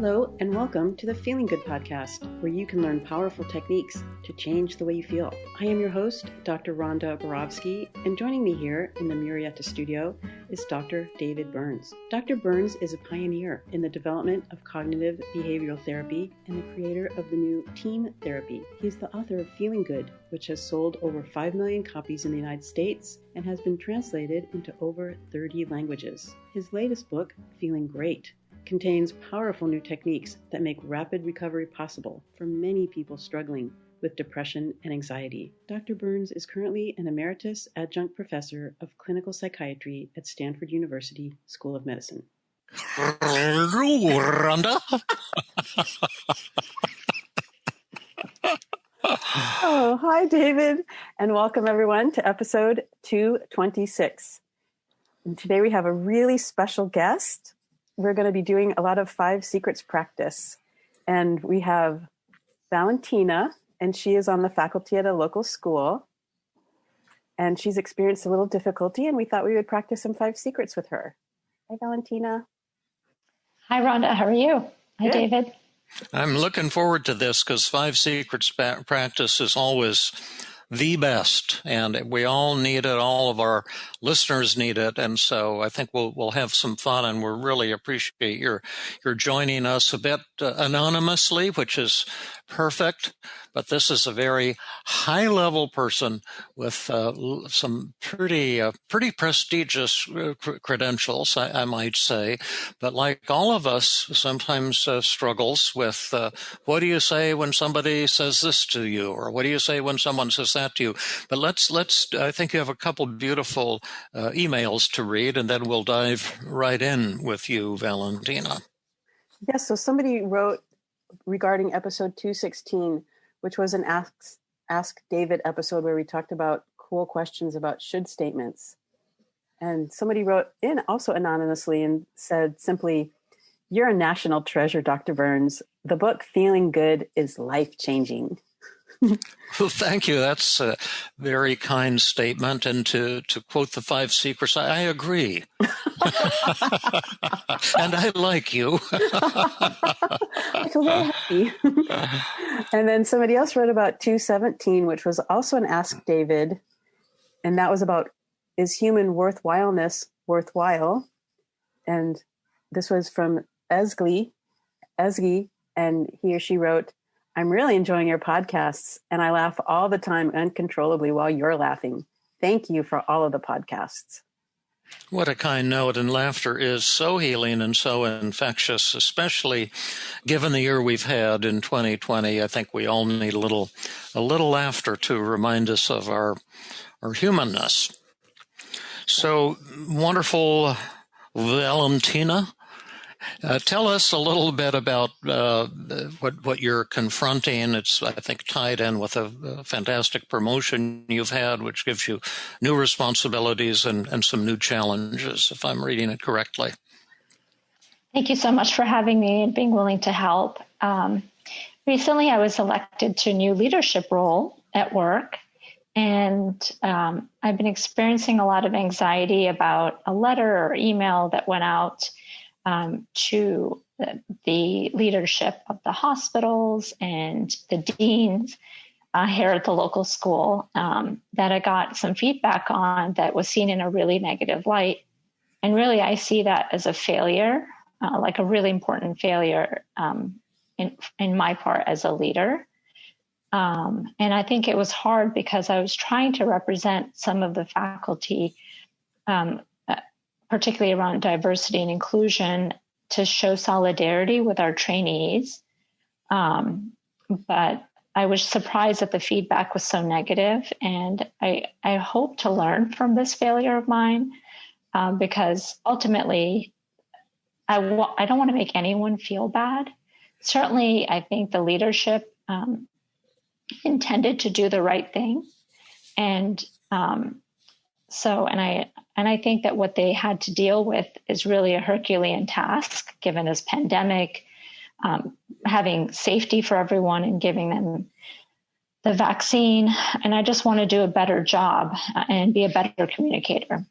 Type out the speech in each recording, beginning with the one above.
Hello, and welcome to the Feeling Good podcast, where you can learn powerful techniques to change the way you feel. I am your host, Dr. Rhonda and joining me here in the Murrieta studio is Dr. David Burns. Dr. Burns is a pioneer in the development of cognitive behavioral therapy and the creator of the new team therapy. He is the author of Feeling Good, which has sold over 5 million copies in the United States and has been translated into over 30 languages. His latest book, Feeling Great, contains powerful new techniques that make rapid recovery possible for many people struggling with depression and anxiety. Dr. Burns is currently an emeritus adjunct professor of clinical psychiatry at Stanford University School of Medicine. Rhonda. Oh, hi, David, and welcome everyone to episode 226. And today we have a really special guest. We're going to be doing a lot of 5 secrets practice. And we have Valentina, and she is on the faculty at a local school. And she's experienced a little difficulty, and we thought we would practice some 5 secrets with her. Hi, Valentina. Hi, Rhonda. How are you? Hi, Good. David. I'm looking forward to this because 5 secrets practice is always the best, and we all need it. All of our listeners need it, and so I think we'll have some fun, and we really appreciate your joining us a bit anonymously, which is perfect. But this is a very high-level person with some pretty prestigious credentials, I might say. But like all of us, sometimes struggles with what do you say when somebody says this to you, or what do you say when someone says that to you? But let's. I think you have a couple beautiful emails to read, and then we'll dive right in with you, Valentina. Yes, so somebody wrote regarding episode 216, which was an Ask David episode where we talked about cool questions about should statements. And somebody wrote in also anonymously and said simply, "You're a national treasure, Dr. Burns. The book Feeling Good is life-changing." Well, thank you. That's a very kind statement. And to quote the 5 secrets, I agree. And I like you. I feel very happy. And then somebody else wrote about 217, which was also an Ask David. And that was about, is human worthwhileness worthwhile? And this was from Esgi, and he or she wrote, "I'm really enjoying your podcasts, and I laugh all the time uncontrollably while you're laughing. Thank you for all of the podcasts." What a kind note, and laughter is so healing and so infectious, especially given the year we've had in 2020. I think we all need a little laughter to remind us of our humanness. So wonderful, Valentina. Tell us a little bit about what you're confronting. It's, I think, tied in with a fantastic promotion you've had, which gives you new responsibilities and some new challenges, if I'm reading it correctly. Thank you so much for having me and being willing to help. Recently, I was elected to a new leadership role at work, and I've been experiencing a lot of anxiety about a letter or email that went out to the leadership of the hospitals and the deans here at the local school that I got some feedback on that was seen in a really negative light. And really, I see that as a failure, like a really important failure in my part as a leader. And I think it was hard because I was trying to represent some of the faculty, particularly around diversity and inclusion, to show solidarity with our trainees. But I was surprised that the feedback was so negative, and I hope to learn from this failure of mine because ultimately I don't want to make anyone feel bad. Certainly, I think the leadership intended to do the right thing, and I think that what they had to deal with is really a Herculean task, given this pandemic, having safety for everyone and giving them the vaccine. And I just want to do a better job and be a better communicator.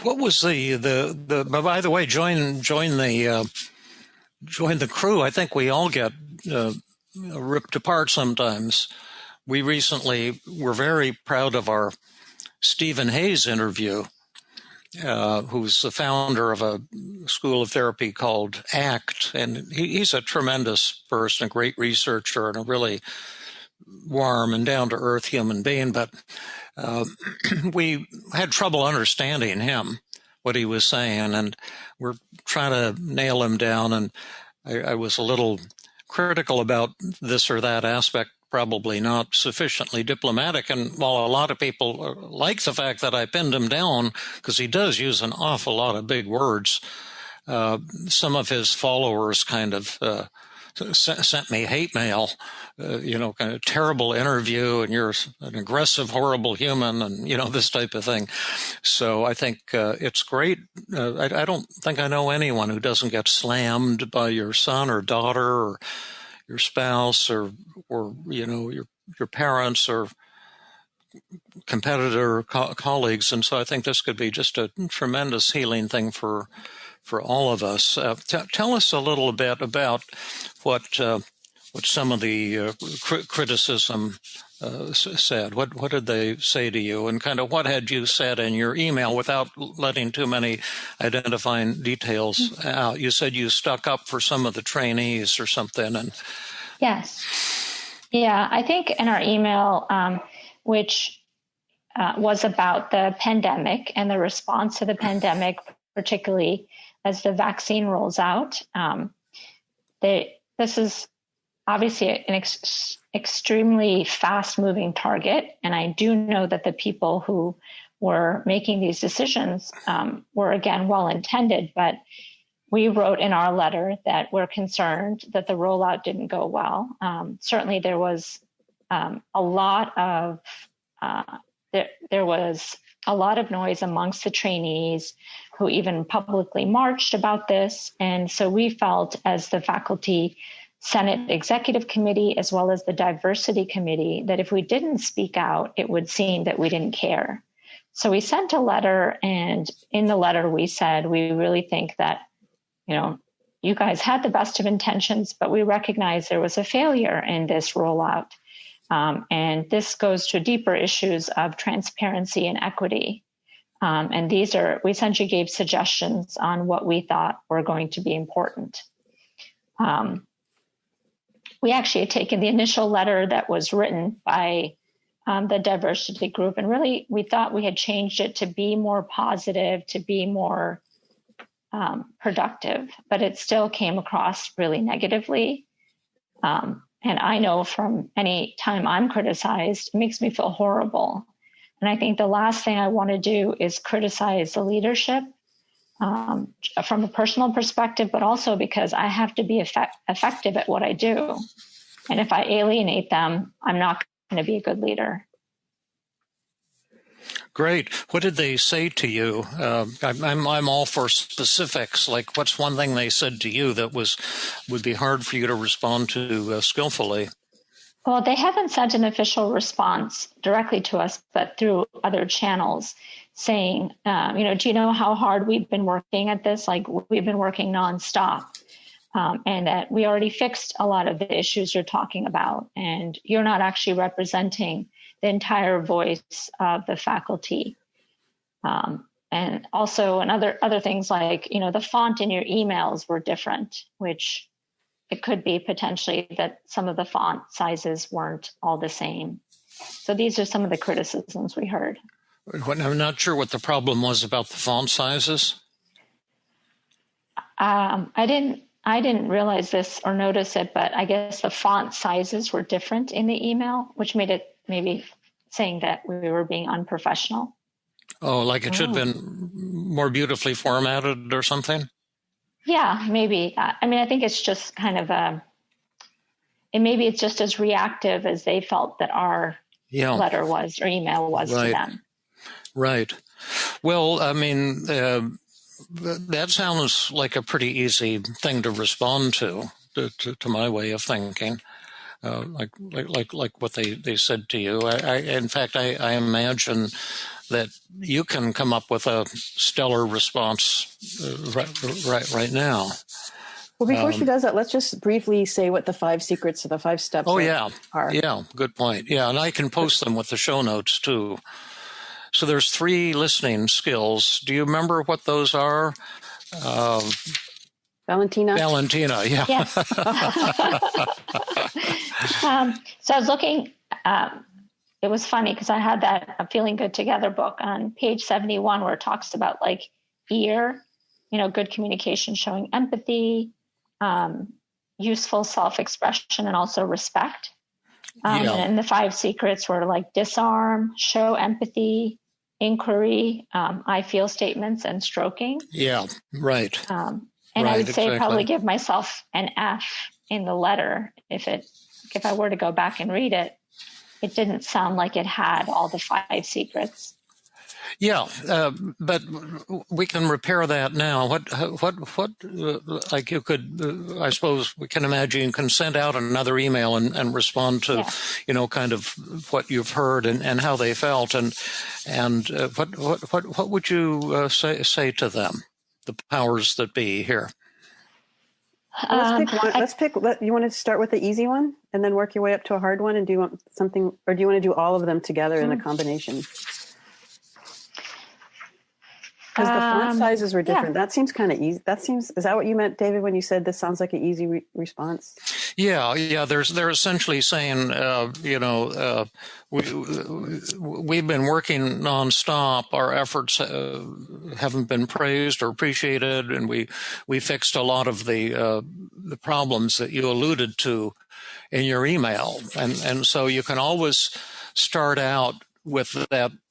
What was by the way, join the crew. I think we all get ripped apart sometimes. We recently were very proud of our Stephen Hayes interview, who's the founder of a school of therapy called ACT. And he's a tremendous person, a great researcher, and a really warm and down-to-earth human being. But we had trouble understanding him, what he was saying, and we're trying to nail him down. And I was a little critical about this or that aspect, probably not sufficiently diplomatic. And while a lot of people like the fact that I pinned him down, because he does use an awful lot of big words, some of his followers kind of sent me hate mail, kind of terrible interview, and you're an aggressive, horrible human, and, this type of thing. So I think it's great. I don't think I know anyone who doesn't get slammed by your son or daughter or your spouse or your parents or competitor colleagues. And so I think this could be just a tremendous healing thing for all of us. Tell us a little bit about what some of the criticism said. What did they say to you, and kind of what had you said in your email without letting too many identifying details out? You said you stuck up for some of the trainees or something. And yes. Yeah, I think in our email, which was about the pandemic and the response to the pandemic, particularly as the vaccine rolls out, this is obviously an extremely fast-moving target. And I do know that the people who were making these decisions were, again, well-intended, but we wrote in our letter that we're concerned that the rollout didn't go well. Certainly there was a lot of noise amongst the trainees who even publicly marched about this. And so we felt, as the Faculty Senate Executive Committee, as well as the Diversity Committee, that if we didn't speak out, it would seem that we didn't care. So we sent a letter, and in the letter we said, we really think that, you guys had the best of intentions, but we recognize there was a failure in this rollout. And this goes to deeper issues of transparency and equity. And we essentially gave suggestions on what we thought were going to be important. We actually had taken the initial letter that was written by the diversity group, and really we thought we had changed it to be more positive, to be more productive, but it still came across really negatively. And I know from any time I'm criticized, it makes me feel horrible. And I think the last thing I want to do is criticize the leadership from a personal perspective, but also because I have to be effective at what I do. And if I alienate them, I'm not going to be a good leader. Great. What did they say to you? I'm all for specifics. Like, what's one thing they said to you that would be hard for you to respond to skillfully? Well, they haven't sent an official response directly to us, but through other channels saying, do you know how hard we've been working at this? Like, we've been working nonstop, and that we already fixed a lot of the issues you're talking about, and you're not actually representing the entire voice of the faculty. And also, and other things like, the font in your emails were different, which it could be potentially that some of the font sizes weren't all the same. So these are some of the criticisms we heard. I'm not sure what the problem was about the font sizes. I didn't realize this or notice it, but I guess the font sizes were different in the email, which made it maybe saying that we were being unprofessional. Oh, like it should have been more beautifully formatted or something? Yeah, maybe. I think it's just kind of and maybe it's just as reactive as they felt that our letter was or email was to them. Right. Well, that sounds like a pretty easy thing to respond to my way of thinking. Like what they said to you. In fact, I imagine that you can come up with a stellar response right now. Well, before she does that, let's just briefly say what the 5 secrets or the 5 steps are. Yeah, good point. Yeah, and I can post them with the show notes too. So there's 3 listening skills. Do you remember what those are? Valentina, yeah. Yes. So I was looking, it was funny because I had that Feeling Good Together book on page 71 where it talks about like ear, good communication, showing empathy, useful self-expression, and also respect. And the 5 secrets were like disarm, show empathy, inquiry, I feel statements, and stroking. Yeah, right. And I would say probably give myself an F in the letter. If I were to go back and read it, it didn't sound like it had all the 5 secrets. Yeah, but we can repair that now. What like you could, I suppose we can imagine you can send out another email and respond to, kind of what you've heard and how they felt, and what would you say to them, the powers that be here? Let's pick one. You want to start with the easy one and then work your way up to a hard one, and do you want something, or do you want to do all of them together in a combination? Because the font sizes were different. That seems kind of easy. Is that what you meant, David, when you said this sounds like an easy response? Yeah. They're essentially saying, we've been working nonstop. Our efforts haven't been praised or appreciated, and we fixed a lot of the problems that you alluded to in your email. And so you can always start out with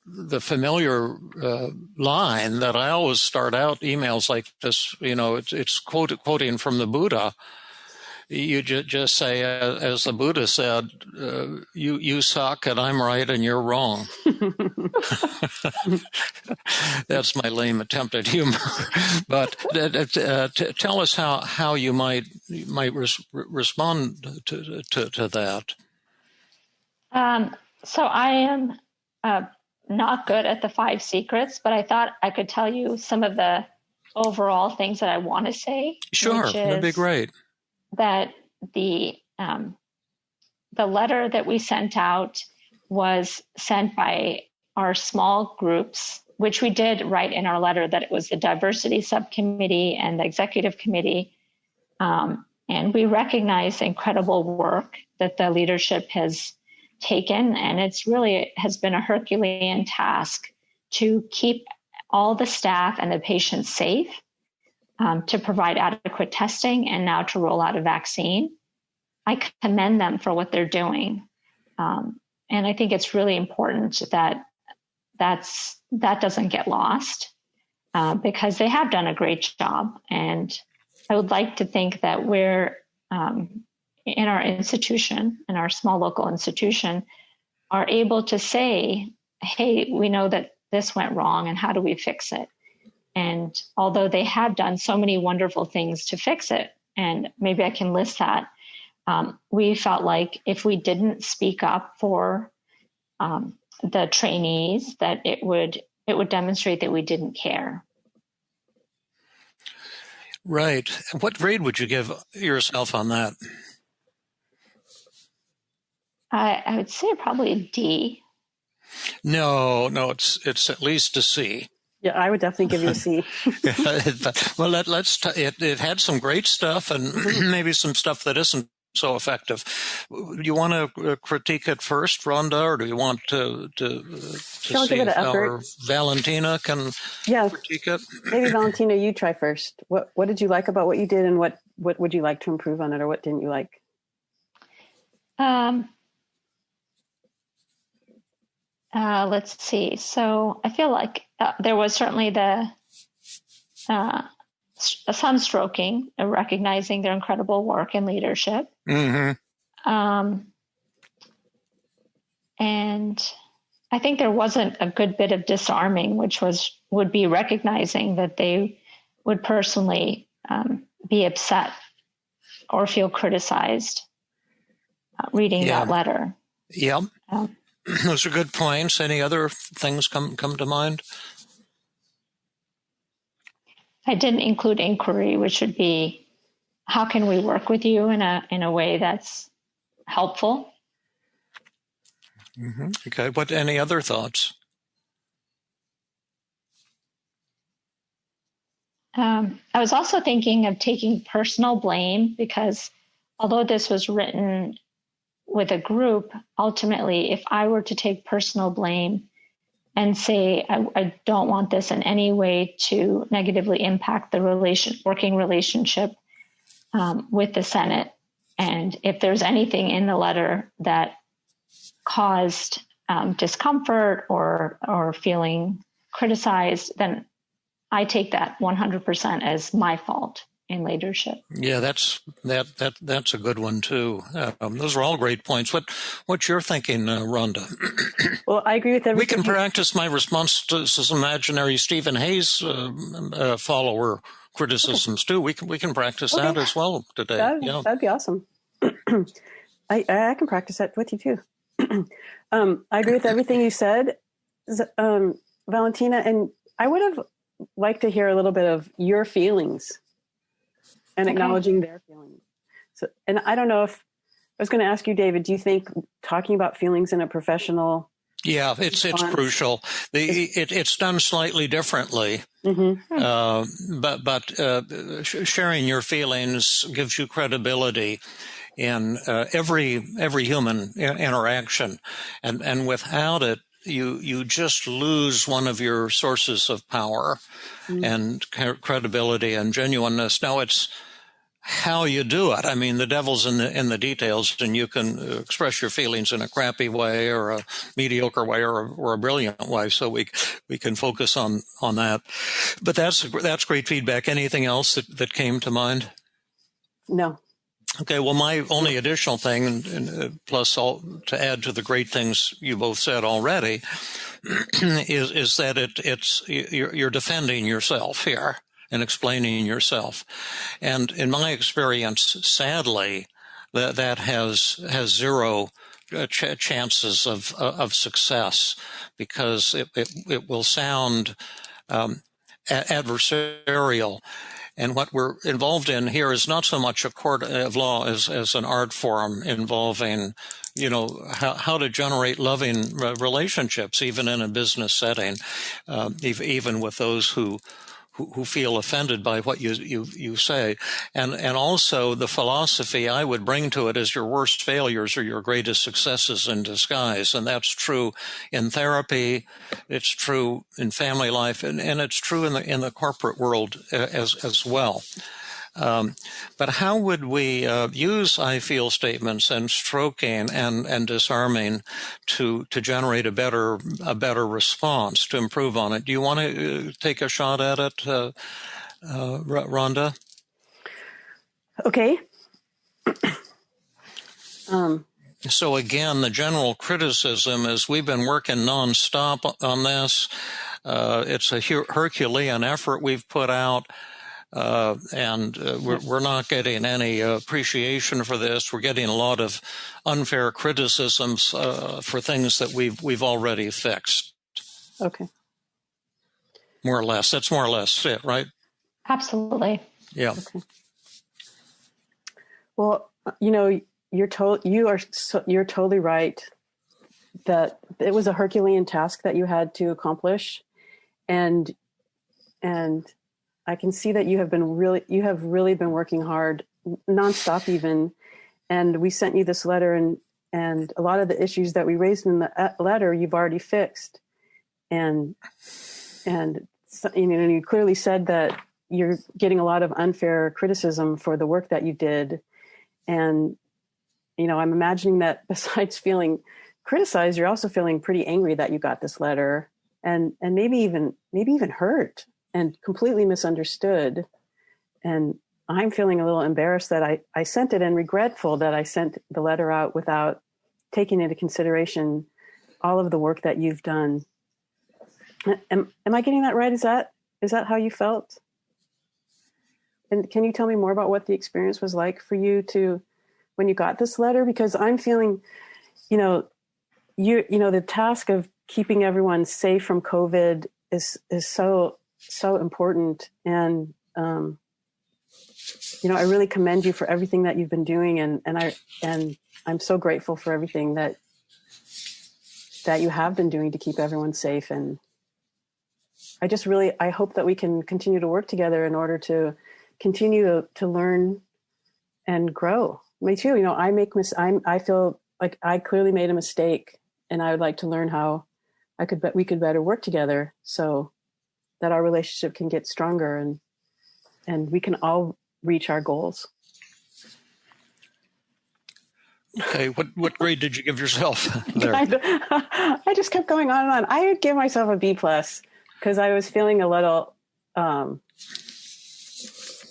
the familiar line that I always start out emails like this. It's quoting from the Buddha. You just say, as the Buddha said, you suck and I'm right and you're wrong. That's my lame attempt at humor. But tell us how you might respond to that. So I am not good at the 5 secrets, but I thought I could tell you some of the overall things that I want to say. Sure, that'd be great. That the letter that we sent out was sent by our small groups, which we did write in our letter that it was the diversity subcommittee and the executive committee. And we recognize the incredible work that the leadership has taken, and has been a Herculean task to keep all the staff and the patients safe, to provide adequate testing, and now to roll out a vaccine. I commend them for what they're doing. And I think it's really important that doesn't get lost, because they have done a great job. And I would like to think that we're, in our institution, in our small local institution, are able to say, hey, we know that this went wrong and how do we fix it? And although they have done so many wonderful things to fix it, and maybe I can list that, we felt like if we didn't speak up for the trainees, that it would demonstrate that we didn't care. Right. What grade would you give yourself on that? I would say probably a D. No, it's at least a C. Yeah, I would definitely give you a C. Well, it had some great stuff and maybe some stuff that isn't so effective. Do you want to critique it first, Rhonda, or do you want to see give it an if Valentina can critique it? Maybe Valentina, you try first. What did you like about what you did, and what would you like to improve on it, or what didn't you like? Let's see. So I feel like there was certainly some stroking, recognizing their incredible work and leadership. Mm-hmm. And I think there wasn't a good bit of disarming, which would be recognizing that they would personally be upset or feel criticized reading that letter. Yep. Those are good points. Any other things come to mind? I didn't include inquiry, which would be, how can we work with you in a way that's helpful? Mm-hmm. Okay. Any other thoughts? I was also thinking of taking personal blame, because although this was written with a group, ultimately, if I were to take personal blame and say, I don't want this in any way to negatively impact the working relationship with the Senate, and if there's anything in the letter that caused discomfort or feeling criticized, then I take that 100% as my fault in leadership. Yeah, that's a good one too. Those are all great points. What's your thinking, Rhonda? Well, I agree with everything. We can practice my response to some imaginary Stephen Hayes follower criticisms too. We can practice that as well today. That'd be awesome. I can practice that with you too. I agree with everything you said, Valentina, and I would have liked to hear a little bit of your feelings and acknowledging their feelings. So, and I don't know if I was going to ask you, David, do you think talking about feelings in a professional? Yeah, it's crucial. It's done slightly differently, but sharing your feelings gives you credibility in every human interaction, and without it, you just lose one of your sources of power and credibility and genuineness. Now it's how you do it. I mean, the devil's in the details, and you can express your feelings in a crappy way or a mediocre way or a brilliant way. So we can focus on that. But that's great feedback. Anything else that came to mind? No. Okay. Well, my only additional thing, and plus all to add to the great things you both said already, is that you're defending yourself here and explaining yourself. And in my experience, sadly, that has zero chances of success, because it will sound adversarial. And what we're involved in here is not so much a court of law as an art form involving, how to generate loving relationships, even in a business setting, even with those who feel offended by what you say. And also the philosophy I would bring to it is your worst failures are your greatest successes in disguise. And that's true in therapy. It's true in family life, and it's true in the corporate world as well. But how would we use I feel statements and stroking and disarming to generate a better response, to improve on it? Do you want to take a shot at it, Rhonda? Okay. So again, the general criticism is we've been working nonstop on this. It's a Herculean effort we've put out. And we're not getting any appreciation for this. We're getting a lot of unfair criticisms for things that we've already fixed. Okay. More or less. That's more or less it, right? Absolutely. Yeah. Okay. Well, you're totally right that it was a Herculean task that you had to accomplish, and I can see that you have really been working hard, nonstop even. And we sent you this letter, and a lot of the issues that we raised in the letter, you've already fixed. And you clearly said that you're getting a lot of unfair criticism for the work that you did. And, I'm imagining that besides feeling criticized, you're also feeling pretty angry that you got this letter, and maybe even hurt and completely misunderstood. And I'm feeling a little embarrassed that I sent it, and regretful that I sent the letter out without taking into consideration all of the work that you've done. Am I getting that right? Is that how you felt? And can you tell me more about what the experience was like for you when you got this letter? Because I'm feeling, the task of keeping everyone safe from COVID is so important. And, I really commend you for everything that you've been doing. And I'm so grateful for everything that you have been doing to keep everyone safe. And I hope that we can continue to work together in order to continue to learn and grow. Me too. I feel like I clearly made a mistake, and I would like to learn how we could better work together so that our relationship can get stronger and we can all reach our goals. Okay, what grade did you give yourself there? I just kept going on and on. I would give myself a B+ because I was feeling a little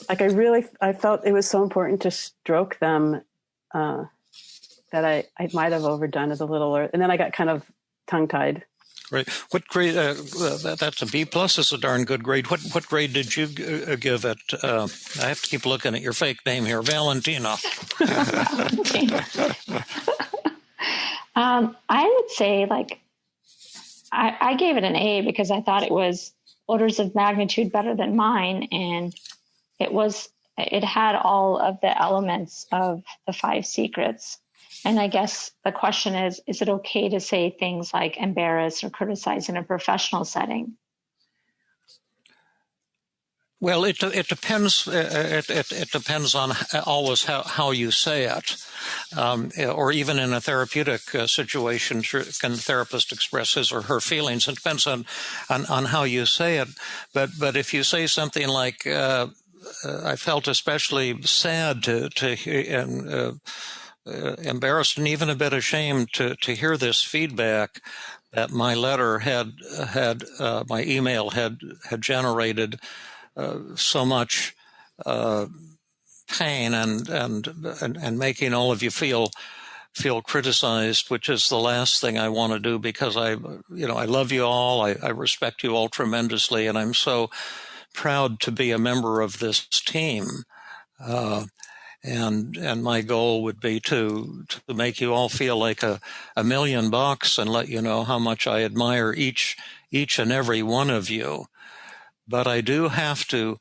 I felt it was so important to stroke them that I might have overdone it a little, and then I got kind of tongue-tied. Right. What grade? That's a B+ is a darn good grade. What grade did you give it? I have to keep looking at your fake name here, Valentina. I would say I gave it an A because I thought it was orders of magnitude better than mine, and it had all of the elements of the 5 secrets. And I guess the question is it okay to say things like embarrass or criticize in a professional setting? Well, it depends. It depends on always how you say it, or even in a therapeutic situation, can the therapist express his or her feelings? It depends on how you say it. But if you say something like, "I felt especially sad and embarrassed and even a bit ashamed to hear this feedback that my letter my email had generated." So much pain and making all of you feel criticized, which is the last thing I want to do, because I love you all, I respect you all tremendously, and I'm so proud to be a member of this team. And my goal would be to make you all feel like $1 million and let you know how much I admire each and every one of you. But I do have to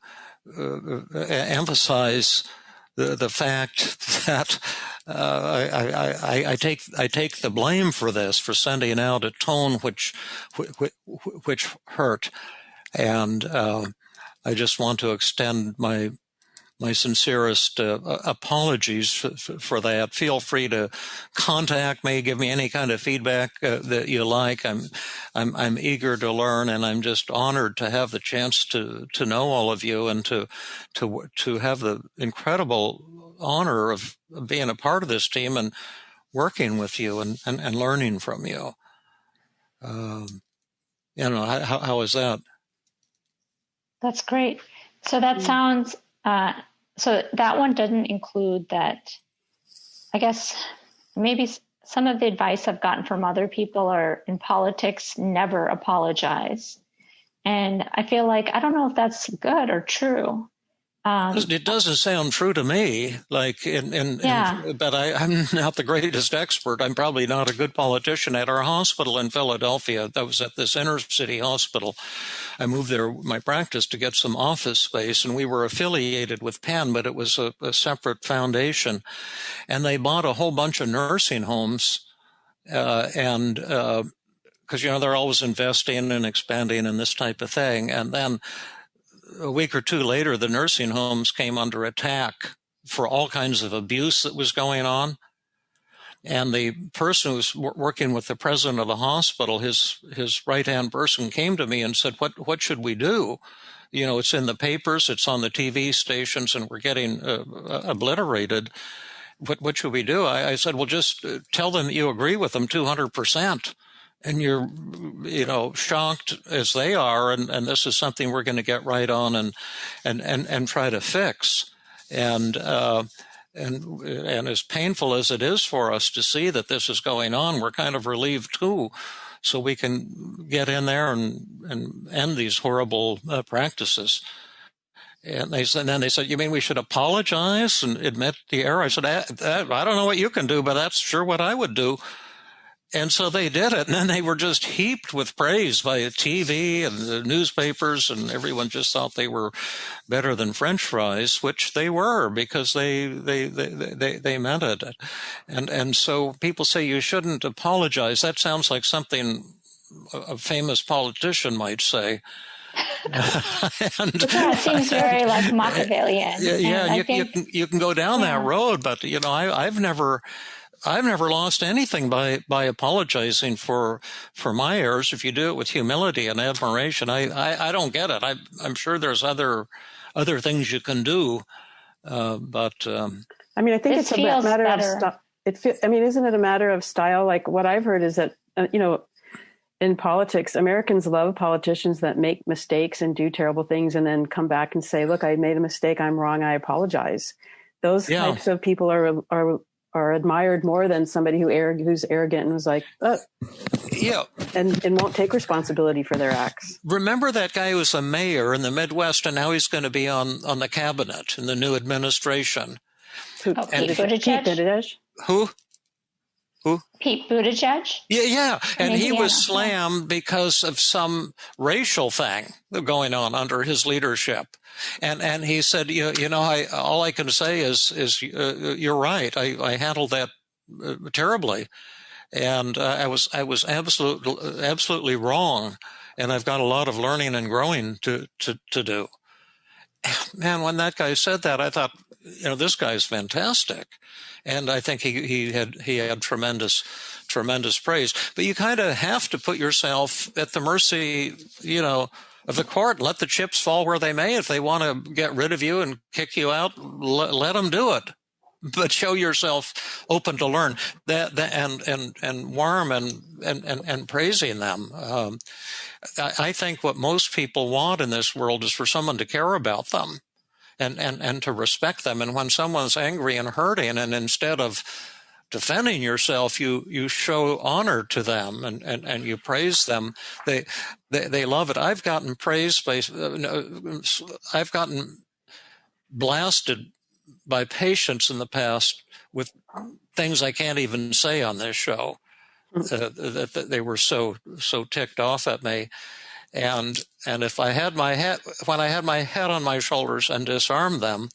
emphasize the fact that I take the blame for this, for sending out a tone which hurt, and I just want to extend my sincerest apologies for that. Feel free to contact me, give me any kind of feedback that you like. I'm eager to learn, and I'm just honored to have the chance to know all of you and to have the incredible honor of being a part of this team and working with you and learning from you. How is that? That's great. So that sounds. So that one doesn't include that. I guess maybe some of the advice I've gotten from other people are, in politics, never apologize. And I feel like, I don't know if that's good or true. It doesn't sound true to me. But I'm not the greatest expert. I'm probably not a good politician. At our hospital in Philadelphia, that was at this inner city hospital. I moved there, my practice, to get some office space, and we were affiliated with Penn, but it was a separate foundation. And they bought a whole bunch of nursing homes, because, they're always investing and expanding and this type of thing. And then a week or two later, the nursing homes came under attack for all kinds of abuse that was going on. And the person who was working with the president of the hospital, his right-hand person, came to me and said, what should we do? It's in the papers, it's on the TV stations, and we're getting obliterated. What should we do? I said, well, just tell them that you agree with them 200%. And you're, shocked as they are, and this is something we're going to get right on and try to fix. And as painful as it is for us to see that this is going on, we're kind of relieved too, so we can get in there and end these horrible practices. And then they said, you mean we should apologize and admit the error? I said, I don't know what you can do, but that's sure what I would do. And so they did it, and then they were just heaped with praise by TV and the newspapers, and everyone just thought they were better than French fries, which they were, because they meant it. And so people say you shouldn't apologize. That sounds like something a famous politician might say. It seems very like Machiavellian. Yeah, you can go down that road, but I've never lost anything by apologizing for my errors. If you do it with humility and admiration, I don't get it. I'm sure there's other things you can do, but I mean, I think it's a matter of style. Isn't it a matter of style? Like what I've heard is that in politics, Americans love politicians that make mistakes and do terrible things and then come back and say, "Look, I made a mistake. I'm wrong. I apologize." Those types of people are admired more than somebody who's arrogant and was like, and won't take responsibility for their acts. Remember that guy who was a mayor in the Midwest, and now he's going to be on the cabinet in the new administration. Pete Buttigieg? Who? Pete Buttigieg? Yeah. And he was slammed because of some racial thing going on under his leadership. And he said, all I can say is you're right. I handled that terribly. And I was absolutely wrong. And I've got a lot of learning and growing to do. Man, when that guy said that, I thought, this guy's fantastic. And I think he had tremendous praise. But you kind of have to put yourself at the mercy, of the court. Let the chips fall where they may. If they want to get rid of you and kick you out, let them do it. But show yourself open to learn that and warm and praising them. I think what most people want in this world is for someone to care about them. And to respect them. And when someone's angry and hurting, and instead of defending yourself, you show honor to them and you praise them, they love it. I've gotten praised I've gotten blasted by patients in the past with things I can't even say on this show. That they were so ticked off at me. And if I had when I had my head on my shoulders and disarmed them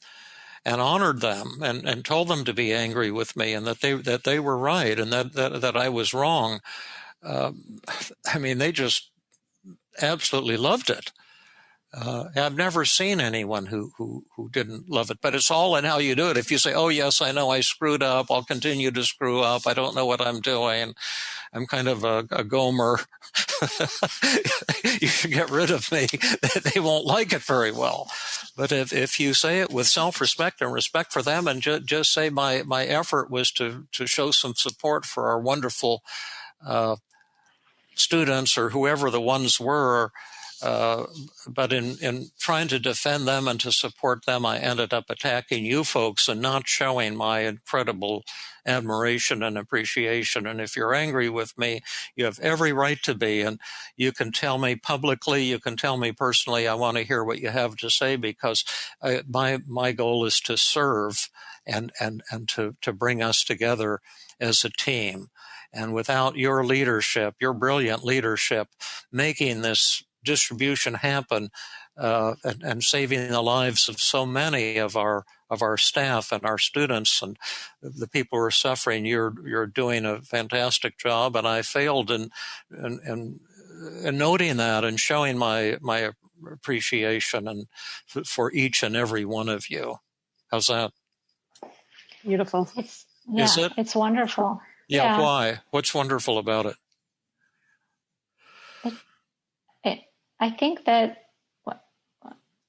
and honored them and told them to be angry with me and that they were right and that I was wrong, they just absolutely loved it. I've never seen anyone who didn't love it, but it's all in how you do it. If you say, "Oh yes, I know I screwed up. I'll continue to screw up. I don't know what I'm doing. I'm kind of a Gomer." You should get rid of me. They won't like it very well. But if you say it with self-respect and respect for them, and just say my effort was to show some support for our wonderful students or whoever the ones were. But in trying to defend them and to support them, I ended up attacking you folks and not showing my incredible admiration and appreciation. And if you're angry with me, you have every right to be. And you can tell me publicly, you can tell me personally. I want to hear what you have to say, because my goal is to serve and to bring us together as a team. And without your leadership, your brilliant leadership, making this distribution happen and saving the lives of so many of our staff and our students and the people who are suffering, you're doing a fantastic job. And I failed in noting that and showing my appreciation and for each and every one of you. How's that? Beautiful. Is it? It's wonderful. Yeah. Why? What's wonderful about it? I think that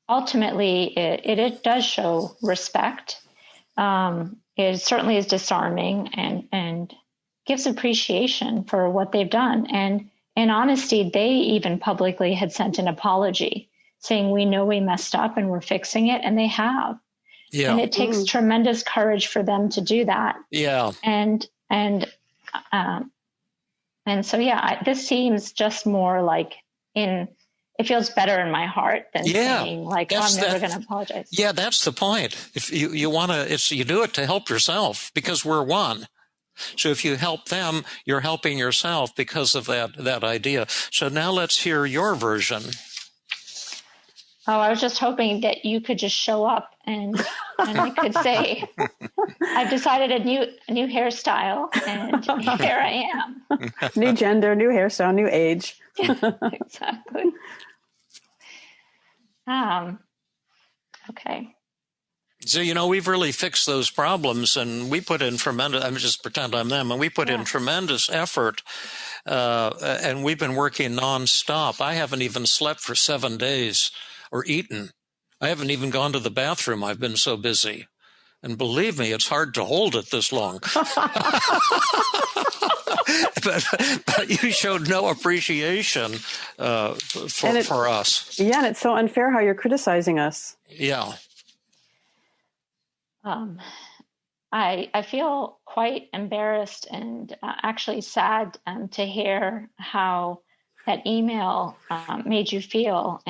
ultimately it does show respect. It certainly is disarming and gives appreciation for what they've done. And in honesty, they even publicly had sent an apology saying, "We know we messed up and we're fixing it," and they have. Yeah. And it takes tremendous courage for them to do that. Yeah. And so, this seems just more like it feels better in my heart than saying like, I'm never going to apologize. Yeah, that's the point. If you want to, you do it to help yourself, because we're one. So if you help them, you're helping yourself because of that idea. So now let's hear your version. Oh, I was just hoping that you could just show up and I could say, I've decided a new hairstyle, and here I am. New gender, new hairstyle, new age. Exactly. Okay. So, we've really fixed those problems, and we put in tremendous, I'm just pretend I'm them, and we put in tremendous effort, and we've been working nonstop. I haven't even slept for 7 days or eaten. I haven't even gone to the bathroom. I've been so busy. And believe me, it's hard to hold it this long. but you showed no appreciation for us. Yeah, and it's so unfair how you're criticizing us. Yeah. I feel quite embarrassed and actually sad to hear how that email made you feel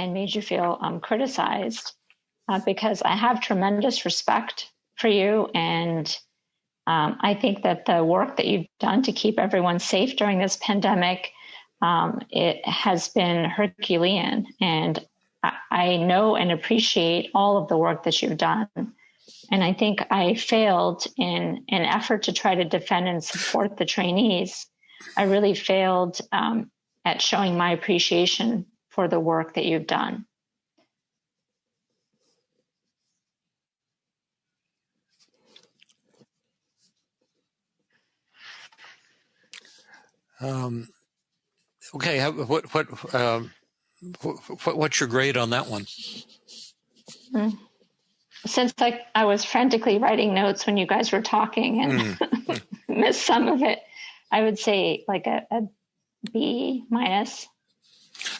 criticized, because I have tremendous respect for you. And I think that the work that you've done to keep everyone safe during this pandemic, it has been Herculean. And I know and appreciate all of the work that you've done. And I think I failed in an effort to try to defend and support the trainees. I really failed at showing my appreciation for the work that you've done. Okay, what's your grade on that one? Since I was frantically writing notes when you guys were talking and missed some of it, I would say like a B minus.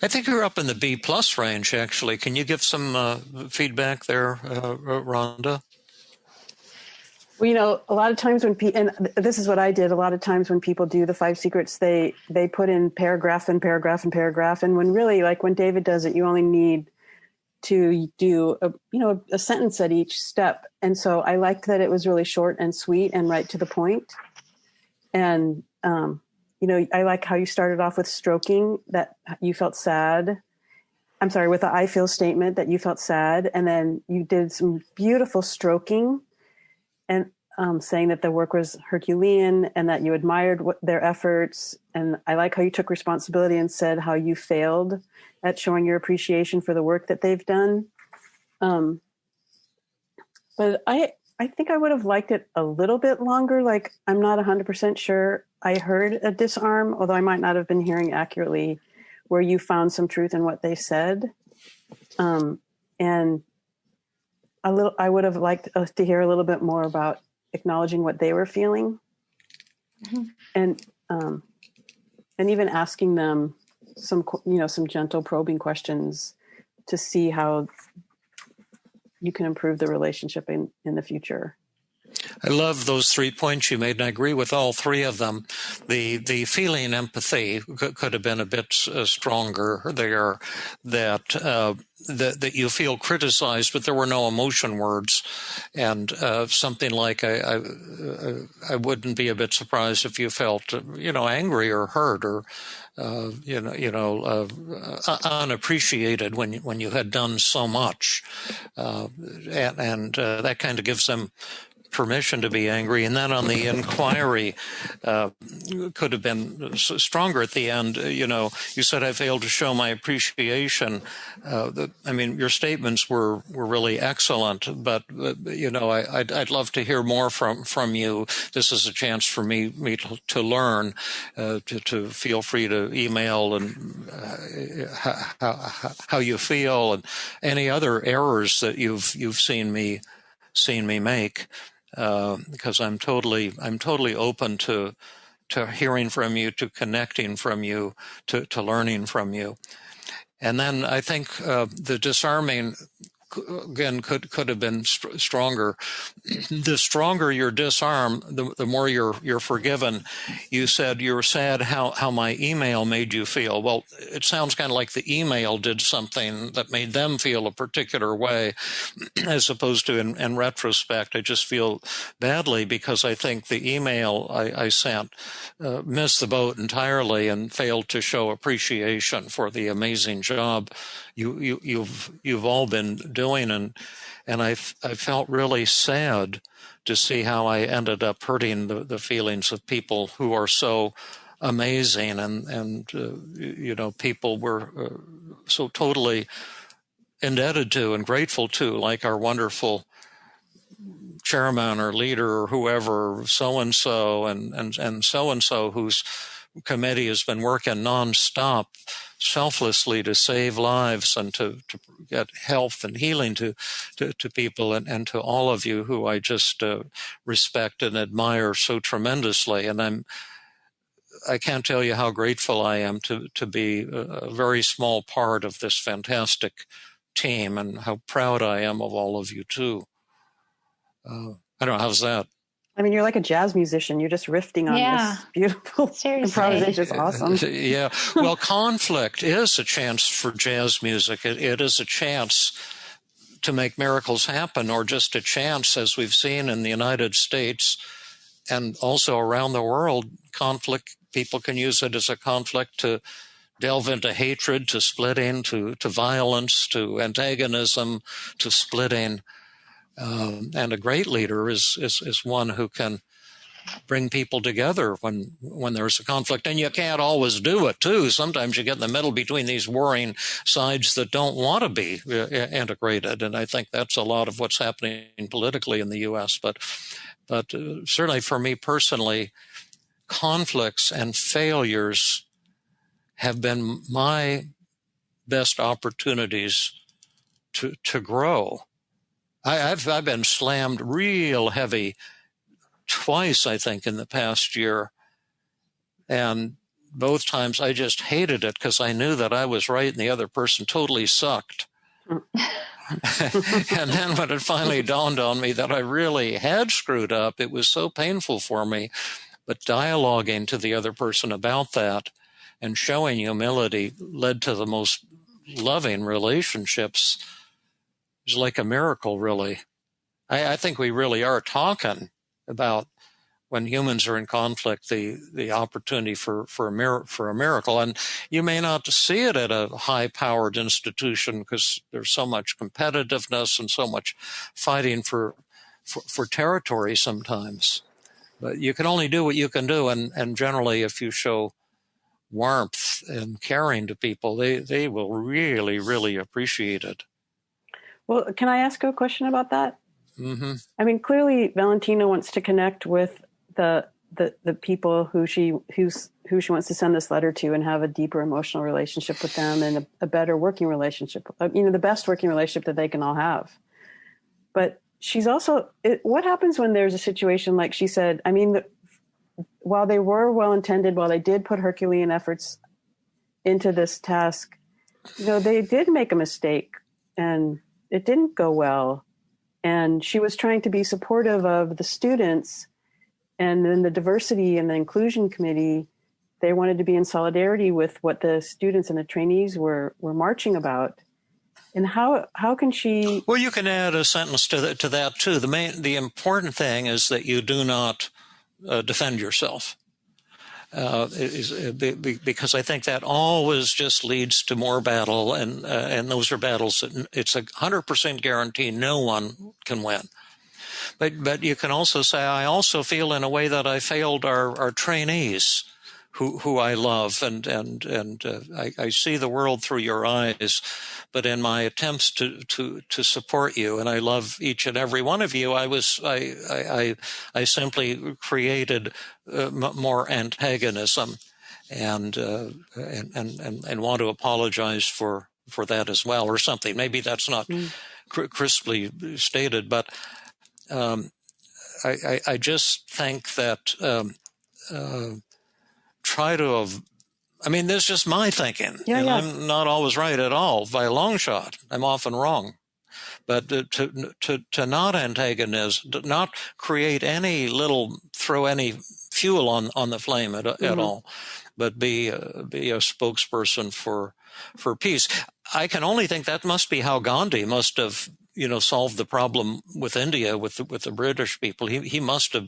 I think you're up in the B plus range, actually. Can you give some feedback there, Rhonda? Well, a lot of times when and this is what I did, a lot of times when people do the 5 secrets, they put in paragraph and paragraph and paragraph. And when really, like when David does it, you only need to do a sentence at each step. And so I liked that it was really short and sweet and right to the point. And, I like how you started off with stroking, that you felt sad. I'm sorry, with the I feel statement that you felt sad. And then you did some beautiful stroking and saying that the work was Herculean and that you admired their efforts. And I like how you took responsibility and said how you failed at showing your appreciation for the work that they've done. But I think I would have liked it a little bit longer. Like, I'm not 100% sure. I heard a disarm, although I might not have been hearing accurately, where you found some truth in what they said. And I would have liked to hear a little bit more about acknowledging what they were feeling, and even asking them some gentle probing questions to see how you can improve the relationship in the future. I love those 3 points you made, and I agree with all 3 of them. The feeling empathy could have been a bit stronger there, that you feel criticized, but there were no emotion words, and something like I wouldn't be a bit surprised if you felt angry or hurt or unappreciated when you had done so much, and that kind of gives them permission to be angry. And then on the inquiry, could have been stronger at the end. You said I failed to show my appreciation. Your statements were really excellent, but I'd love to hear more from you. This is a chance for me to learn, to feel free to email and how you feel and any other errors that you've seen me make. Because I'm totally open to hearing from you, to connecting from you, to learning from you. And then I think the disarming again, could have been stronger. The stronger your disarm, the more you're forgiven. You said you were sad how my email made you feel. Well, it sounds kind of like the email did something that made them feel a particular way, as opposed to in retrospect, I just feel badly because I think the email I sent missed the boat entirely and failed to show appreciation for the amazing job you've all been doing, and I felt really sad to see how I ended up hurting the feelings of people who are so amazing, and people were so totally indebted to and grateful to, like our wonderful chairman or leader or whoever, so-and-so and so-and-so, whose committee has been working nonstop, selflessly to save lives and to get health and healing to people, and to all of you who I just respect and admire so tremendously. And I can't tell you how grateful I am to be a very small part of this fantastic team, and how proud I am of all of you too. I don't know, how's that? I mean, you're like a jazz musician. You're just riffing on this beautiful improvisation. It's awesome. Yeah. Well, conflict is a chance for jazz music. It is a chance to make miracles happen, or just a chance, as we've seen in the United States and also around the world. Conflict, people can use it as a conflict to delve into hatred, to splitting, to violence, to antagonism, to splitting. And a great leader is one who can bring people together when there's a conflict. And you can't always do it, too. Sometimes you get in the middle between these warring sides that don't want to be integrated. And I think that's a lot of what's happening politically in the U.S. But certainly for me personally, conflicts and failures have been my best opportunities to grow. I've been slammed real heavy twice, I think, in the past year. And both times I just hated it because I knew that I was right and the other person totally sucked. And then when it finally dawned on me that I really had screwed up, it was so painful for me. But dialoguing to the other person about that and showing humility led to the most loving relationships. It's like a miracle, really. I think we really are talking about, when humans are in conflict, the opportunity for a miracle. And you may not see it at a high-powered institution because there's so much competitiveness and so much fighting for territory sometimes. But you can only do what you can do, and generally, if you show warmth and caring to people, they will really, really appreciate it. Well, can I ask you a question about that? Mm-hmm. I mean, clearly Valentina wants to connect with the people who she wants to send this letter to and have a deeper emotional relationship with them, and a better working relationship, the best working relationship that they can all have. But she's also, what happens when there's a situation like she said, I mean, while they were well-intended, while they did put Herculean efforts into this task, they did make a mistake and it didn't go well. And she was trying to be supportive of the students, and then the diversity and the inclusion committee, they wanted to be in solidarity with what the students and the trainees were marching about. And how can she? Well, you can add a sentence to that too. The important thing is that you do not defend yourself. Because I think that always just leads to more battle, and those are battles that it's 100% guarantee no one can win. But you can also say, I also feel in a way that I failed our trainees, who I love, and I see the world through your eyes. But in my attempts to support you, and I love each and every one of you, I simply created more antagonism, and want to apologize for that as well, or something. Maybe that's not crisply stated, but I just think that try to this is just my thinking. Yeah. I'm not always right at all, by a long shot. I'm often wrong. but to not antagonize, not create throw any fuel on the flame at all, but be a spokesperson for peace. I can only think that must be how Gandhi must have solved the problem with India, with the British people. He must have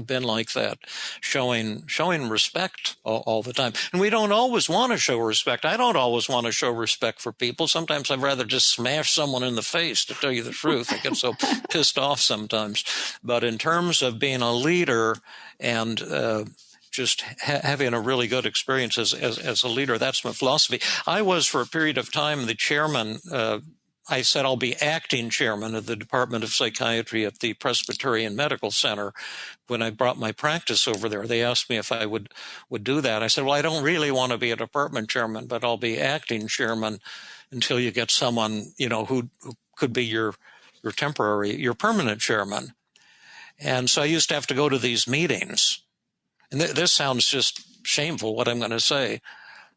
been like that, showing respect all the time. And we don't always want to show respect. I don't always want to show respect for people. Sometimes I'd rather just smash someone in the face, to tell you the truth. I get so pissed off sometimes. But in terms of being a leader and just having a really good experience as a leader, that's my philosophy. I was, for a period of time, the chairman. I said I'll be acting chairman of the Department of Psychiatry at the Presbyterian Medical Center. When I brought my practice over there, they asked me if I would do that. I said, well, I don't really want to be a department chairman, but I'll be acting chairman until you get someone, who could be your permanent chairman. And so I used to have to go to these meetings. And this sounds just shameful, what I'm going to say.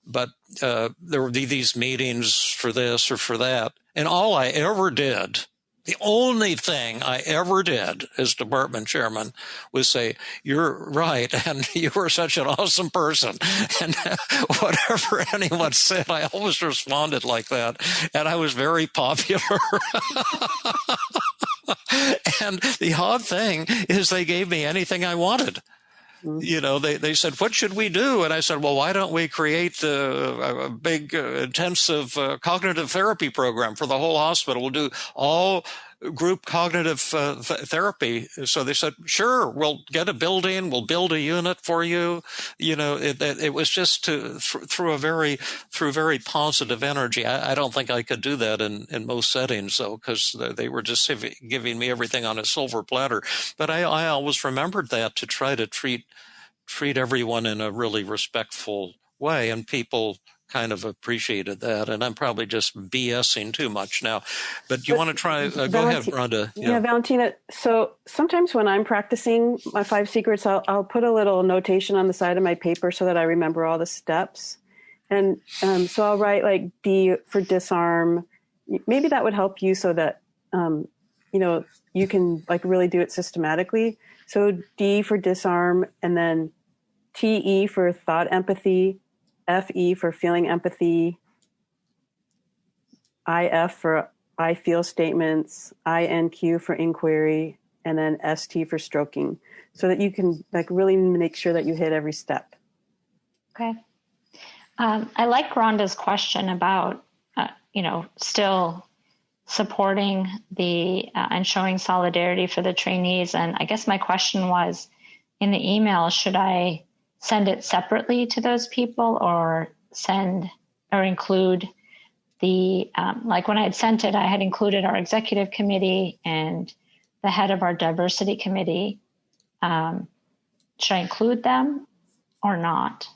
But there would be these meetings for this or for that. And all I ever did, the only thing I ever did as department chairman was say, you're right, and you were such an awesome person. And whatever anyone said, I always responded like that. And I was very popular. And the odd thing is they gave me anything I wanted. They said, what should we do? And I said, well, why don't we create a big intensive cognitive therapy program for the whole hospital? We'll do all group cognitive therapy. So they said, sure, we'll get a building, we'll build a unit for you. It was just through very positive energy. I don't think I could do that in most settings, though, because they were just giving me everything on a silver platter. But I always remembered that, to try to treat everyone in a really respectful way, and people kind of appreciated that. And I'm probably just BSing too much now. But you want to try? Go ahead, Rhonda. Yeah, Valentina. So sometimes when I'm practicing my 5 secrets, I'll put a little notation on the side of my paper so that I remember all the steps. And so I'll write like D for disarm. Maybe that would help you, so that you can like really do it systematically. So D for disarm, and then TE for thought empathy, FE for feeling empathy, IF for I feel statements, INQ for inquiry, and then ST for stroking, so that you can like really make sure that you hit every step. Okay. I like Rhonda's question about, still supporting and showing solidarity for the trainees. And I guess my question was, in the email, should I send it separately to those people, or include the, like when I had sent it, I had included our executive committee and the head of our diversity committee. Should I include them or not?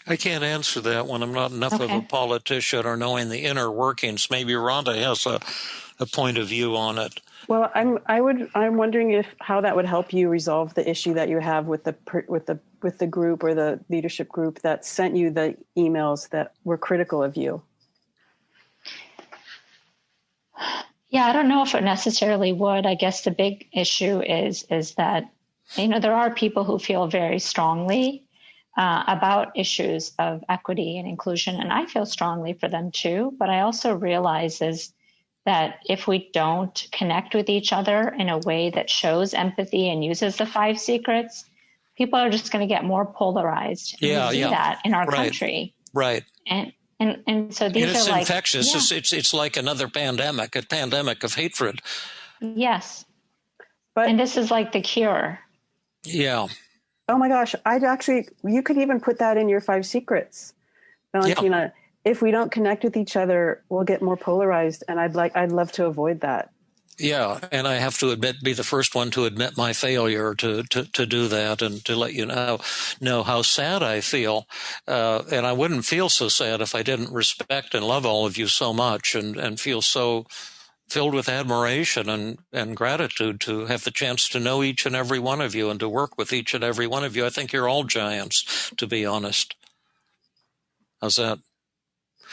I can't answer that one. I'm not enough of a politician or knowing the inner workings. Maybe Rhonda has a point of view on it. Well, I'm wondering how that would help you resolve the issue that you have with the group or the leadership group that sent you the emails that were critical of you. Yeah, I don't know if it necessarily would. I guess the big issue is that, there are people who feel very strongly about issues of equity and inclusion, and I feel strongly for them too. But I also realize that if we don't connect with each other in a way that shows empathy and uses the 5 secrets, people are just going to get more polarized. And we see that in our country. Right. And so these it's are like infectious. Yeah. It's like another pandemic, a pandemic of hatred. Yes. And this is like the cure. Yeah. Oh my gosh. You could even put that in your 5 secrets, Valentina. Yeah. If we don't connect with each other, we'll get more polarized. And I'd love to avoid that. Yeah. And I have to be the first one to admit my failure to do that, and to let you know how sad I feel. And I wouldn't feel so sad if I didn't respect and love all of you so much, and feel so filled with admiration and gratitude to have the chance to know each and every one of you and to work with each and every one of you. I think you're all giants, to be honest. How's that?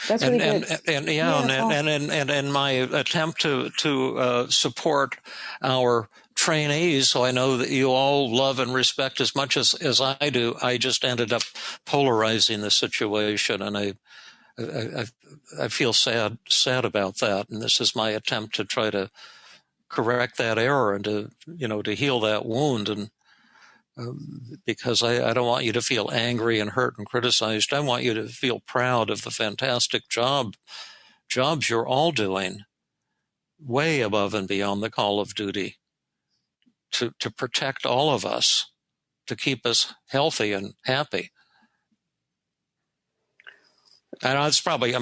That's really good. And in my attempt to support our trainees, so I know that you all love and respect as much as I do, I just ended up polarizing the situation, and I feel sad about that. And this is my attempt to try to correct that error and to heal that wound. And because I don't want you to feel angry and hurt and criticized. I want you to feel proud of the fantastic jobs you're all doing, way above and beyond the call of duty, to protect all of us, to keep us healthy and happy. And I'm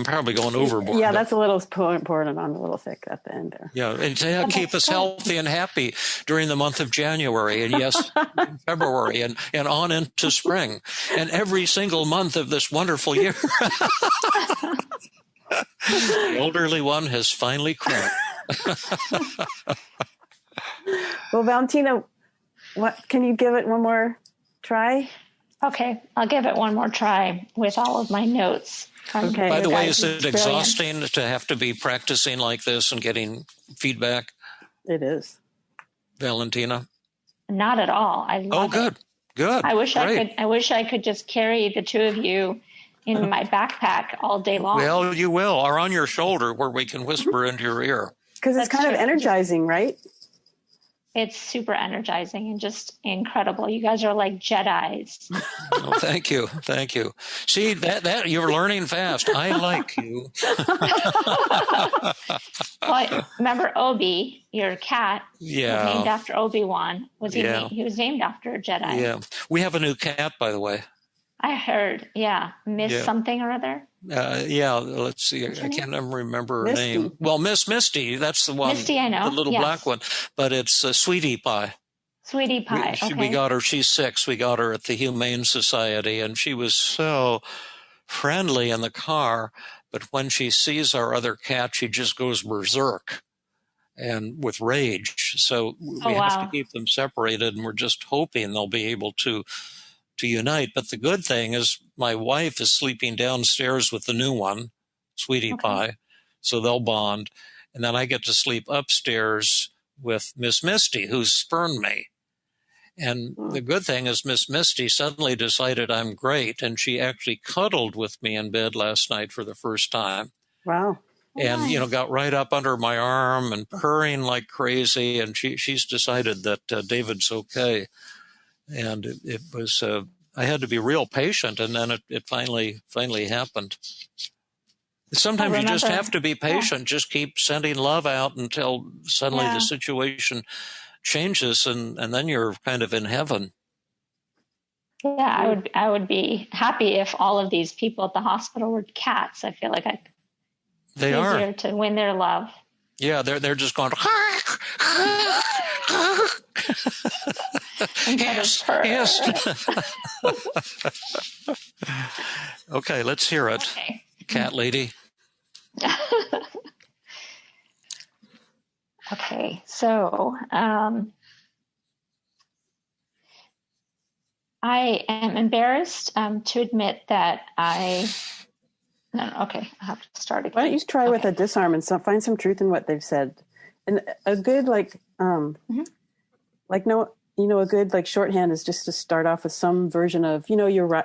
probably going overboard. Yeah, that's a little important. I'm a little thick at the end there. Yeah, and to keep us healthy and happy during the month of January, and yes, February, and on into spring, and every single month of this wonderful year. The elderly one has finally cracked. Well, Valentina, can you give it one more try? Okay, I'll give it one more try with all of my notes. Okay. By the way, is it exhausting to have to be practicing like this and getting feedback? It is. Valentina? Not at all. I love it. Good. I wish I could just carry the two of you in my backpack all day long. Well, you will, or on your shoulder where we can whisper into your ear. Because it's kind of energizing, right? It's super energizing and just incredible. You guys are like Jedis. Oh, thank you. See, that you're learning fast. I like you. Well, remember Obi, your cat? Yeah. Was named after Obi-Wan. He was named after a Jedi. Yeah. We have a new cat, by the way. I heard. Yeah. Something or other. Yeah. Let's see. I can't remember her name. Well, Miss Misty. That's the one. Misty, I know. The little black one. But it's Sweetie Pie. Sweetie Pie. We got her. She's 6. We got her at the Humane Society, and she was so friendly in the car. But when she sees our other cat, she just goes berserk and with rage. So we have to keep them separated, and we're just hoping they'll be able to unite. But the good thing is my wife is sleeping downstairs with the new one, Sweetie Pie, so they'll bond. And then I get to sleep upstairs with Miss Misty, who's spurned me. And the good thing is Miss Misty suddenly decided I'm great, and she actually cuddled with me in bed last night for the first time. Wow. And, got right up under my arm and purring like crazy. And she's decided that David's okay. And it was, I had to be real patient, and then it finally happened. Sometimes you just have to be patient. Yeah. Just keep sending love out until suddenly the situation changes, and then you're kind of in heaven. Yeah, I would be happy if all of these people at the hospital were cats. I feel like they easier to win their love. Yeah, they're just going. Yes. Okay, let's hear it, cat lady. Okay, so I am embarrassed to admit that I have to start again. Why don't you try with a disarm and find some truth in what they've said, and a good a good shorthand is just to start off with some version of you're right,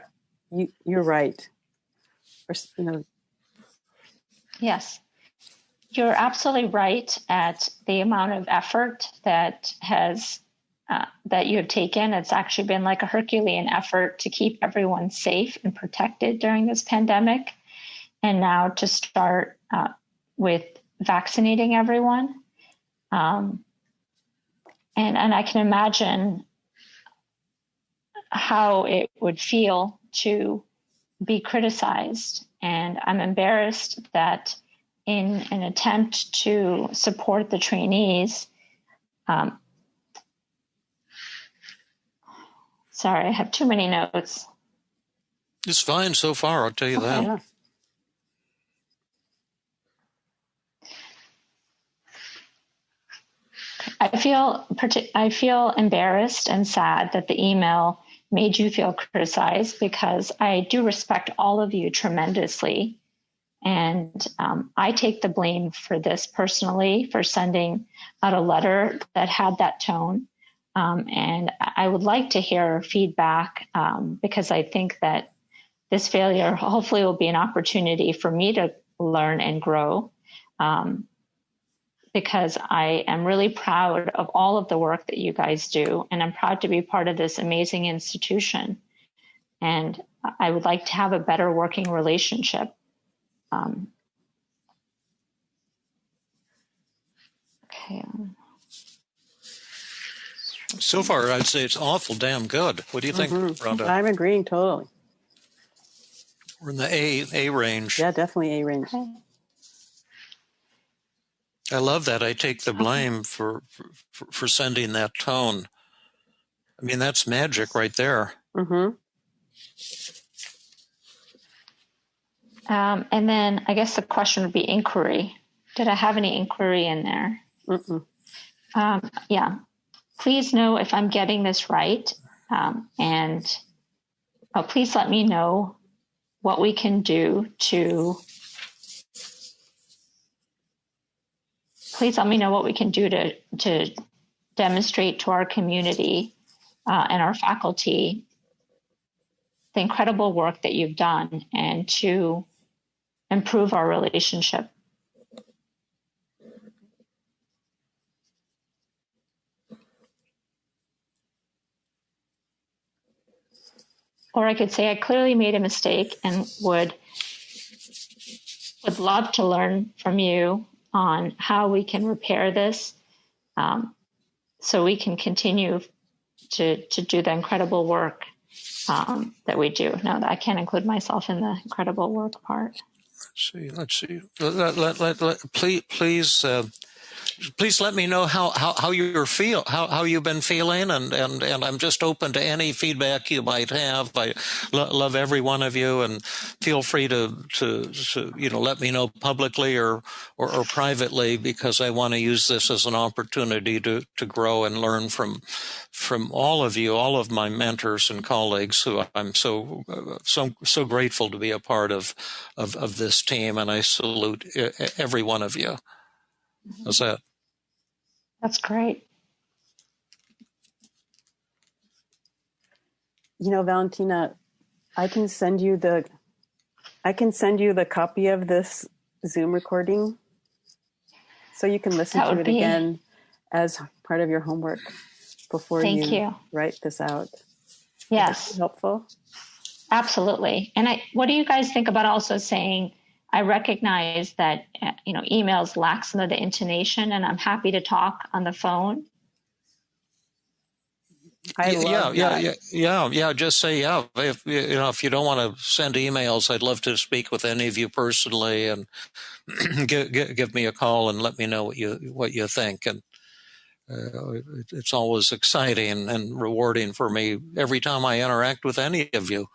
you're right, or Yes. You're absolutely right at the amount of effort that you have taken. It's actually been like a Herculean effort to keep everyone safe and protected during this pandemic. And now to start with vaccinating everyone. And I can imagine how it would feel to be criticized. And I'm embarrassed that in an attempt to support the trainees, sorry, I have too many notes. It's fine so far, I'll tell you that. Yeah. I feel embarrassed and sad that the email made you feel criticized, because I do respect all of you tremendously. And I take the blame for this personally, for sending out a letter that had that tone. And I would like to hear feedback because I think that this failure hopefully will be an opportunity for me to learn and grow, because I am really proud of all of the work that you guys do. And I'm proud to be part of this amazing institution. And I would like to have a better working relationship. Okay. So far, I'd say it's awful damn good. What do you think, Rhonda? I'm agreeing totally. We're in the A range. Yeah, definitely A range. Okay. I love that. I take the blame for sending that tone. I mean, that's magic right there. And then I guess the question would be inquiry. Did I have any inquiry in there? Yeah. Please know if I'm getting this right. And please let me know what we can do to demonstrate to our community and our faculty the incredible work that you've done and to improve our relationship. Or I could say I clearly made a mistake and would love to learn from you on how we can repair this, so we can continue to do the incredible work that we do. No, I can't include myself in the incredible work part. Let's see. Please let me know how you've been feeling, and I'm just open to any feedback you might have. I love every one of you, and feel free to let me know publicly or privately, because I want to use this as an opportunity to grow and learn from all of you, all of my mentors and colleagues, who I'm so grateful to be a part of this team, and I salute every one of you. How's that? That's great. Valentina, I can send you the copy of this Zoom recording so you can listen to it again as part of your homework before you write this out. Yes. Helpful? Absolutely. And what do you guys think about also saying, I recognize that, emails lack some of the intonation, and I'm happy to talk on the phone. Just say, if you don't want to send emails, I'd love to speak with any of you personally, and give me a call and let me know what you think. And it's always exciting and rewarding for me every time I interact with any of you.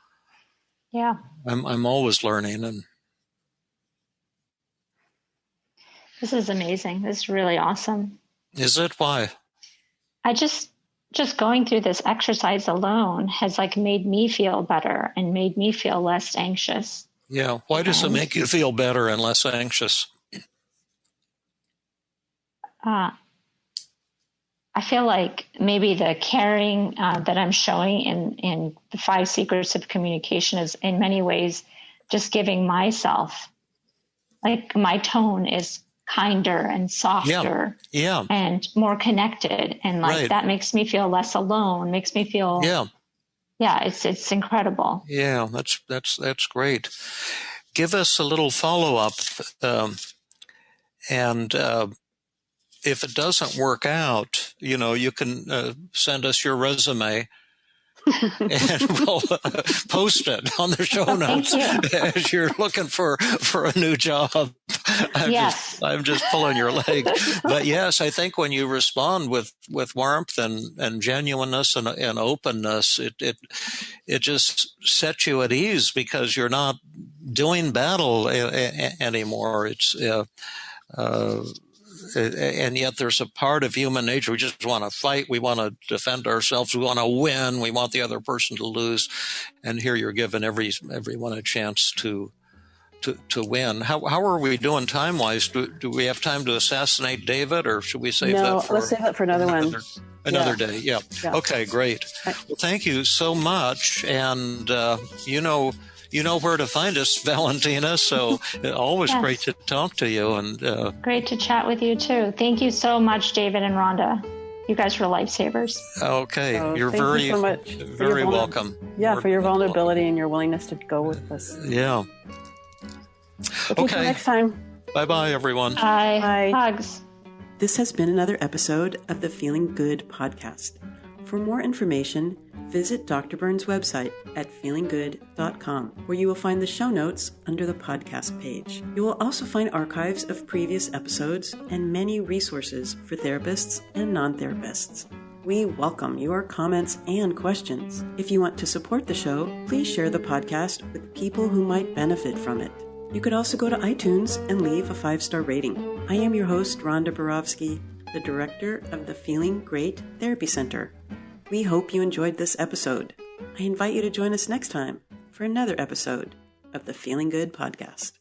Yeah. I'm always learning. And this is amazing. This is really awesome. Is it? Why? I just going through this exercise alone has made me feel better and made me feel less anxious. Yeah. Why does it make you feel better and less anxious? I feel like maybe the caring that I'm showing in the 5 secrets of communication is in many ways just giving myself, my tone is kinder and softer and more connected. And that makes me feel less alone, makes me feel, it's incredible. Yeah, that's great. Give us a little follow-up. And if it doesn't work out, you can send us your resume and we'll post it on the show notes as you're looking for a new job. I'm just pulling your leg. But yes, I think when you respond with warmth and genuineness and openness, it just sets you at ease, because you're not doing battle anymore. It's and yet there's a part of human nature. We just want to fight. We want to defend ourselves. We want to win. We want the other person to lose. And here you're giving everyone a chance to to win. How are we doing time wise? Do we have time to assassinate David, or should we save No, that for let's save that for another one. Another day? Yeah. Okay, great. Well, thank you so much, and you know where to find us, Valentina. So always great to talk to you, and great to chat with you too. Thank you so much, David and Rhonda. You guys are lifesavers. Okay, you're very, so much very welcome. Yeah, for your vulnerability and your willingness to go with us. Yeah. Okay. Until next time. Bye-bye, everyone. Bye. Bye. Hugs. This has been another episode of the Feeling Good podcast. For more information, visit Dr. Burns' website at feelinggood.com, where you will find the show notes under the podcast page. You will also find archives of previous episodes and many resources for therapists and non-therapists. We welcome your comments and questions. If you want to support the show, please share the podcast with people who might benefit from it. You could also go to iTunes and leave a 5-star rating. I am your host, Rhonda Borovsky, the director of the Feeling Great Therapy Center. We hope you enjoyed this episode. I invite you to join us next time for another episode of the Feeling Good podcast.